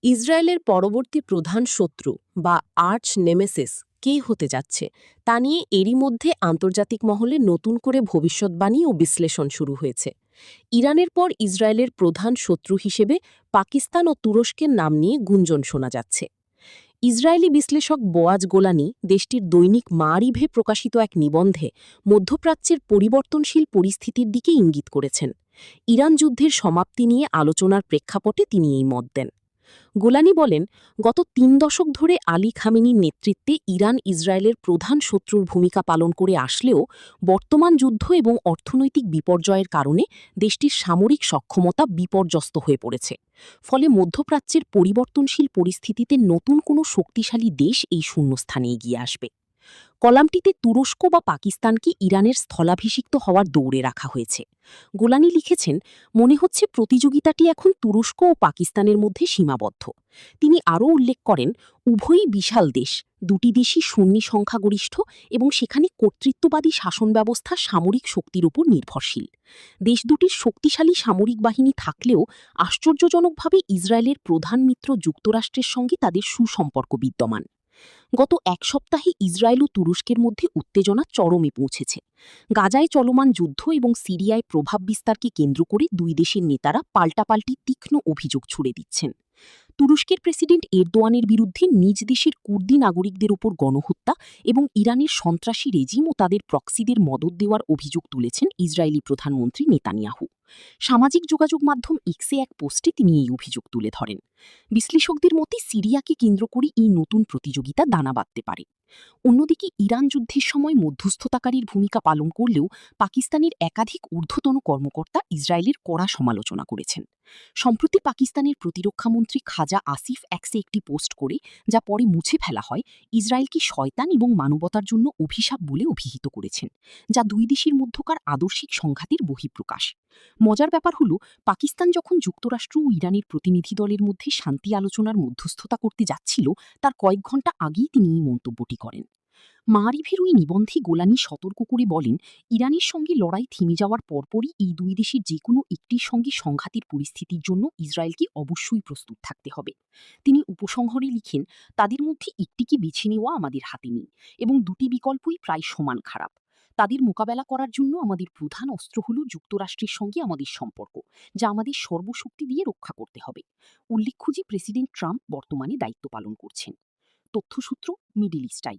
ইসরায়েলের পরবর্তী প্রধান শত্রু বা আর্চ নেমেসিস কে হতে যাচ্ছে তা নিয়ে এরই মধ্যে আন্তর্জাতিক মহলে নতুন করে ভবিষ্যৎবাণী ও বিশ্লেষণ শুরু হয়েছে। ইরানের পর ইসরায়েলের প্রধান শত্রু হিসেবে পাকিস্তান ও তুরস্কের নাম নিয়ে গুঞ্জন শোনা যাচ্ছে। ইসরায়েলি বিশ্লেষক বোয়াজ গোলানি দেশটির দৈনিক মারিভে প্রকাশিত এক নিবন্ধে মধ্যপ্রাচ্যের পরিবর্তনশীল পরিস্থিতির দিকে ইঙ্গিত করেছেন। ইরান যুদ্ধের সমাপ্তি নিয়ে আলোচনার প্রেক্ষাপটে তিনি এই মত দেন। গোলানি বলেন, গত ৩ দশক ধরে আলী খামেনির নেতৃত্বে ইরান ইসরায়েলের প্রধান শত্রুর ভূমিকা পালন করে আসলেও বর্তমান যুদ্ধ এবং অর্থনৈতিক বিপর্যয়ের কারণে দেশটির সামরিক সক্ষমতা বিপর্যস্ত হয়ে পড়েছে। ফলে মধ্যপ্রাচ্যের পরিবর্তনশীল পরিস্থিতিতে নতুন কোনো শক্তিশালী দেশ এই শূন্যস্থানে এগিয়ে আসবে। কলামটিতে তুরস্ক বা পাকিস্তানকে ইরানের স্থলাভিষিক্ত হওয়ার দৌড়ে রাখা হয়েছে। গোলানি লিখেছেন, মনে হচ্ছে প্রতিযোগিতাটি এখন তুরস্ক ও পাকিস্তানের মধ্যে সীমাবদ্ধ। তিনি আরও উল্লেখ করেন, উভয়ই বিশাল দেশ, দুটি দেশই সুন্নি সংখ্যাগরিষ্ঠ এবং সেখানে কর্তৃত্ববাদী শাসন ব্যবস্থা সামরিক শক্তির উপর নির্ভরশীল। দেশ দুটির শক্তিশালী সামরিক বাহিনী থাকলেও আশ্চর্যজনকভাবে ইসরায়েলের প্রধান মিত্র যুক্তরাষ্ট্রের সঙ্গে তাদের সুসম্পর্ক বিদ্যমান। গত এক সপ্তাহে ইসরায়েল ও তুরস্কের মধ্যে উত্তেজনা চরমে পৌঁছেছে। গাজায় চলমান যুদ্ধ এবং সিরিয়ায় প্রভাব বিস্তারকে কেন্দ্র করে দুই দেশের নেতারা পাল্টাপাল্টি তীক্ষ্ণ অভিযোগ ছুড়ে দিচ্ছেন। তুরস্কের প্রেসিডেন্ট এরদোয়ানের বিরুদ্ধে নিজ দেশের কুর্দি নাগরিকদের উপর গণহত্যা এবং ইরানের সন্ত্রাসী রেজিম ও তাদের প্রক্সিদের মদত দেওয়ার অভিযোগ তুলেছেন ইসরায়েলি প্রধানমন্ত্রী নেতানিয়াহু। সামাজিক যোগাযোগ মাধ্যম এক্সে এক পোস্টে তিনি এই অভিযোগ তুলে ধরেন। বিশ্লেষকদের মতে সিরিয়াকে কেন্দ্র করে এই নতুন প্রতিযোগিতা দানা বাঁধতে পারে। অন্যদিকে ইরান যুদ্ধের সময় মধ্যস্থতাকারীর ভূমিকা পালন করলেও পাকিস্তানের একাধিক ঊর্ধ্বতন কর্মকর্তা ইসরায়েলের কড়া সমালোচনা করেছেন। সম্প্রতি পাকিস্তানের প্রতিরক্ষামন্ত্রী খাজা আসিফ এক্সে একটি পোস্ট করে, যা পরে মুছে ফেলা হয়, ইসরায়েলকে শয়তান এবং মানবতার জন্য অভিশাপ বলে অভিহিত করেছেন, যা দুই দেশের মধ্যকার আদর্শিক সংঘাতের বহিঃপ্রকাশ। মজার ব্যাপার হল, পাকিস্তান যখন যুক্তরাষ্ট্র ও ইরানের প্রতিনিধি দলের মধ্যে শান্তি আলোচনার মধ্যস্থতা করতে যাচ্ছিল, তার কয়েক ঘণ্টা আগেই তিনি এই মন্তব্যটি করেন। মারিভের ওই নিবন্ধে গোলানি সতর্ক করে বলেন, ইরানের সঙ্গে লড়াই থেমে যাওয়ার পরপরই এই দুই দেশের যে কোনো একটির সঙ্গে সংঘাতের পরিস্থিতির জন্য ইসরায়েলকে অবশ্যই প্রস্তুত থাকতে হবে। তিনি উপসংহারে লিখেন, তাদের মধ্যে একটিকে বেছে নেওয়া আমাদের হাতে নেই এবং দুটি বিকল্পই প্রায় সমান খারাপ। তাদের মোকাবেলা করার জন্য আমাদের প্রধান অস্ত্র হল যুক্তরাষ্ট্রের সঙ্গে আমাদের সম্পর্ক, যা আমাদের সর্বশক্তি দিয়ে রক্ষা করতে হবে। উল্লেখ্য যে প্রেসিডেন্ট ট্রাম্প বর্তমানে দায়িত্ব পালন করছেন। তথ্যসূত্র মিডল ইস্ট আই।